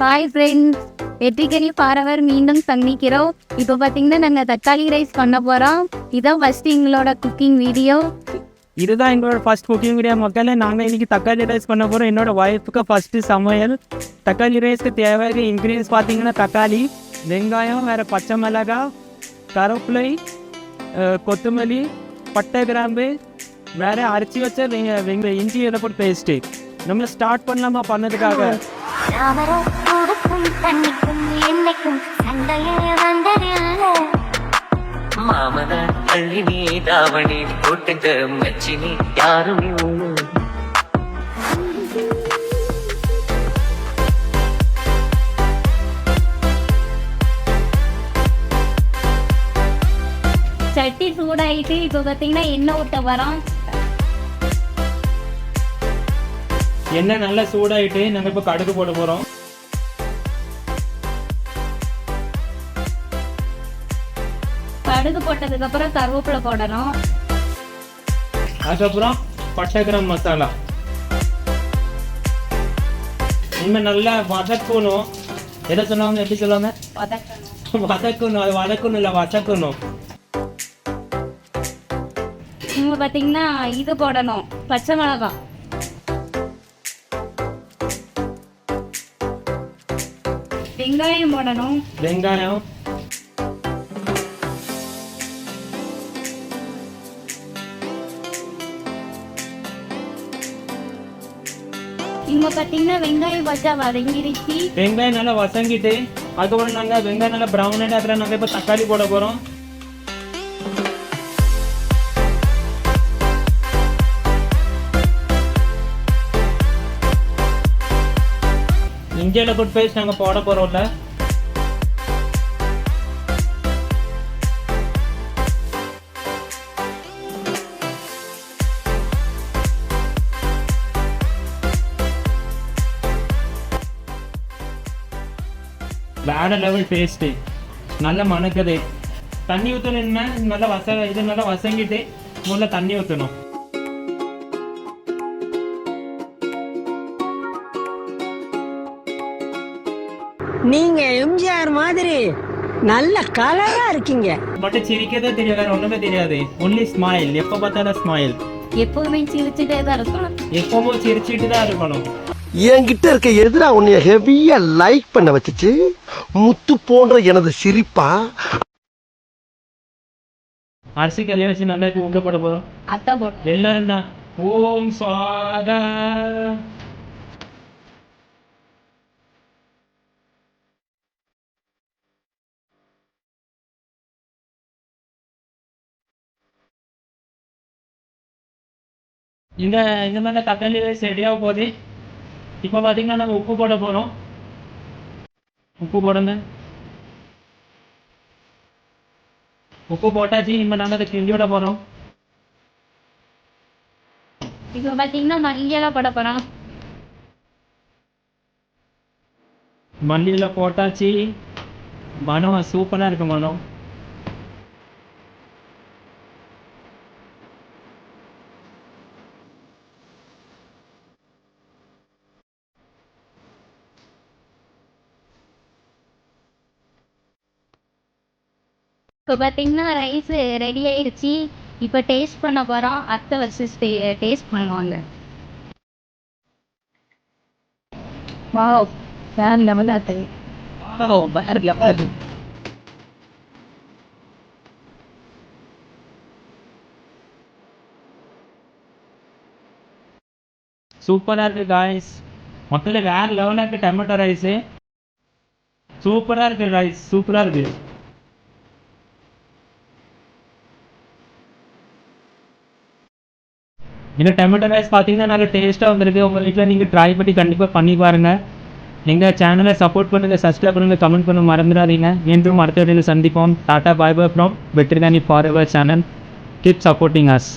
Hi friends, வெற்றிக்கறி forever மீண்டும் சந்திக்கிறோம். இப்போ பார்த்தீங்கன்னா நாங்கள் தக்காளி ரைஸ் பண்ண போகிறோம். இதான் ஃபஸ்ட்டு எங்களோட குக்கிங் வீடியோ. இதுதான் எங்களோட ஃபஸ்ட் குக்கிங் வீடியோ மக்களே. நாங்கள் இன்றைக்கி தக்காளி ரைஸ் பண்ண போகிறோம். என்னோடய ஒய்ஃபுக்கு ஃபஸ்ட்டு சமையல். தக்காளி ரைஸ்க்கு தேவையான இன்க்ரீடியன்ஸ் பார்த்தீங்கன்னா தக்காளி, வெங்காயம், வேறு பச்சை மிளகாய், கருவேப்பிலை, கொத்தமல்லி, பட்டை, கிராம்பு, வேறு அரைச்சி வச்ச இஞ்சி போட்டு பேஸ்ட்டு. நம்ம ஸ்டார்ட் பண்ணலாமா பண்ணதுக்காக? சட்டி சூடாயிட்டு இப்போ பார்த்தீங்கன்னா எண்ணெய் ஊற்ற வரோம். எண்ணெய் நல்லா சூடாயிட்டு நாங்கள் இப்போ கடுகு போட போகிறோம். கடுகு போட்டதுக்கப்புறம் கருவேப்பிலை போடணும். அதுக்கப்புறம் பட்டை, கிராம்பு, மசாலா இனிமேல் நல்லா வதக்கணும். எதை சொன்னாங்க, எப்படி சொல்லுவாங்க? வதக்கணும். அது வதக்கணும் இல்லை, வதக்கணும். இங்கே பார்த்தீங்கன்னா இது போடணும், பச்சை மிளகாய், வெங்காயம் போடணும். வெங்காயம், இங்க பார்த்தீங்கன்னா வெங்காயம் பச்சா வதங்கிடுச்சு. வெங்காயம் நல்லா வதங்கிட்டு அதுக்கப்புறம் நாங்கள் வெங்காயம் நல்லா ப்ரௌன் ஆகிட்டு அதில் நாங்கள் இப்போ தக்காளி போட போகிறோம். இஞ்சியில் போட்டு பேஸ்ட் நாங்கள் போட போகிறோம்ல. வேற லெவல் டேஸ்ட்டு, நல்லா மணக்குது. தண்ணி ஊற்றணும்னா நல்லா இது நல்லா வசங்கிட்டு முதல்ல தண்ணி ஊற்றணும். நீங்க எம்ஜிஆர் மாதிரி நல்ல கலரா இருக்கீங்க. மட்டும் சிரிக்கதே தெரியாது, வேற ஒண்ணுமே தெரியாது. ஒன்லி ஸ்மைல், எப்ப பார்த்தாலும் ஸ்மைல். எப்பவுமே சிரிச்சுட்டே தான் இருக்கணும். எப்பவும் சிரிச்சுட்டு தான் இருக்கணும். என்கிட்ட இருக்க எதிரா உன்னைய ஹெவியா லைக் பண்ண வச்சுச்சு. முத்து போன்ற எனது சிரிப்பா அரிசி கல்லையை வச்சு நல்லா உண்டப்பட போறோம். அத்தை போட்டு எல்லாரும் தான் ஓம் சாதா. இந்த மாதிரி தக்காளி ரைஸ் ரெடியாக போகுது. இப்போ பார்த்தீங்கன்னா நாங்கள் உப்பு போட போகிறோம். உப்பு போடுங்க. உப்பு போட்டாச்சு. இப்போ நாங்கள் அதை கிண்டி விட போகிறோம். இப்போ பார்த்தீங்கன்னா மல்லியெல்லாம் போட போகிறோம். மல்லியில் போட்டாச்சு. மனம் சூப்பராக இருக்கு மனம். இப்போ பார்த்தீங்கன்னா ரைஸ் ரெடி ஆயிடுச்சு. இப்போ டேஸ்ட் பண்ண போகிறோம். அத்தை வர்சஸ் டேஸ்ட் பண்ணுவாங்க. வாவ், வேற லெவல் அத்தை. வாவ், வேற லெவல். சூப்பராக இருக்குது காய்ஸ். மொத்தத்தில் வேறு லெவலாக இருக்குது. டொமேட்டோ ரைஸு சூப்பராக இருக்குது. ரைஸ் சூப்பராக இருக்குது. இன்னும் டொமேட்டோ ரைஸ் பார்த்தீங்கன்னா நல்ல டேஸ்ட்டாக வந்திருக்கு. உங்கள் வீட்டில் நீங்கள் ட்ரை பண்ணி கண்டிப்பாக பண்ணி பாருங்கள். எங்கள் சேனலை சப்போர்ட் பண்ணுங்கள், சப்ஸ்கிரைப் பண்ணுங்கள், கமெண்ட் பண்ண மறந்துடாதீங்க. மீண்டும் அடுத்த வீடியோவில் சந்திப்போம். டாட்டா பாய் பாய் ஃப்ரம் வெற்றிக்கறி forever channel. Keep supporting as.